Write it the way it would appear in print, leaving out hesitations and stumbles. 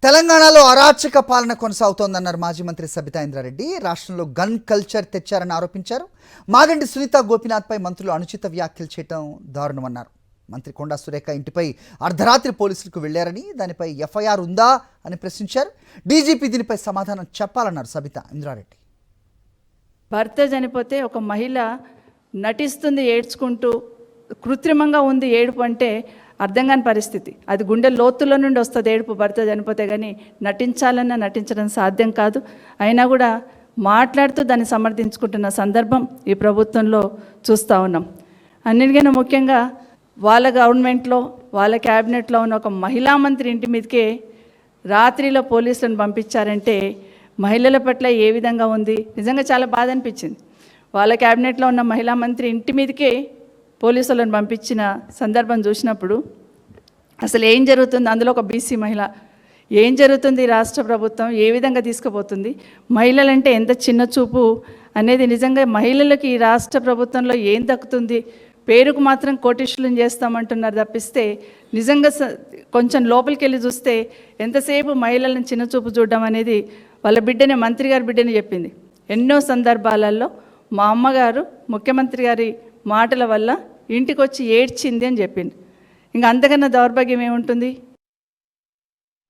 తెలంగాణలో అరాచక పాలన కొనసాగుతోందన్నారు మాజీ మంత్రి సబితా ఇంద్రారెడ్డి. రాష్ట్రంలో గన్ కల్చర్ తెచ్చారని ఆరోపించారు. మాగంటి సునీత గోపీనాథ్పై మంత్రులు అనుచిత వ్యాఖ్యలు చేయడం దారుణమన్నారు. మంత్రి కొండా సురేఖ ఇంటిపై అర్ధరాత్రి పోలీసులకు వెళ్లారని, దానిపై ఎఫ్ఐఆర్ ఉందా అని ప్రశ్నించారు. డీజీపీ దీనిపై సమాధానం చెప్పాలన్నారు సబితా ఇంద్రారెడ్డి. భర్త చనిపోతే ఒక మహిళ నటిస్తుంది, ఏడ్చుకుంటూ కృత్రిమంగా ఉంది ఏడుపు అంటే అర్థం కాని పరిస్థితి. అది గుండె లోతుల్లో నుండి వస్తుంది ఏడుపు భర్త చనిపోతే, కానీ నటించాలన్నా నటించడం సాధ్యం కాదు. అయినా కూడా మాట్లాడుతూ దాన్ని సమర్థించుకుంటున్న సందర్భం ఈ ప్రభుత్వంలో చూస్తూ ఉన్నాం. అన్నిటికన్నా ముఖ్యంగా వాళ్ళ గవర్నమెంట్లో వాళ్ళ క్యాబినెట్లో ఉన్న ఒక మహిళా మంత్రి ఇంటి మీదకే రాత్రిలో పోలీసులను పంపించారంటే మహిళల పట్ల ఏ విధంగా ఉంది, నిజంగా చాలా బాధ అనిపించింది. వాళ్ళ క్యాబినెట్లో ఉన్న మహిళా మంత్రి ఇంటి మీదకే పోలీసులను పంపించిన సందర్భం చూసినప్పుడు అసలు ఏం జరుగుతుంది, అందులో ఒక బీసీ మహిళ, ఏం జరుగుతుంది, రాష్ట్ర ప్రభుత్వం ఏ విధంగా తీసుకుపోతుంది, మహిళలంటే ఎంత చిన్న చూపు అనేది నిజంగా మహిళలకి ఈ రాష్ట్ర ప్రభుత్వంలో ఏం దక్కుతుంది, పేరుకు మాత్రం కోటీశ్వరులను చేస్తామంటున్నారు తప్పిస్తే నిజంగా కొంచెం లోపలికి వెళ్ళి చూస్తే ఎంతసేపు మహిళలను చిన్న చూపు చూడడం అనేది వాళ్ళ బిడ్డనే, మంత్రి గారి బిడ్డని చెప్పింది. ఎన్నో సందర్భాలలో మా అమ్మగారు ముఖ్యమంత్రి గారి మాటల వల్ల ఇంటికి వచ్చి ఏడ్చింది అని చెప్పింది. ఇంకా అంతకన్నా దౌర్భాగ్యం ఏముంటుంది?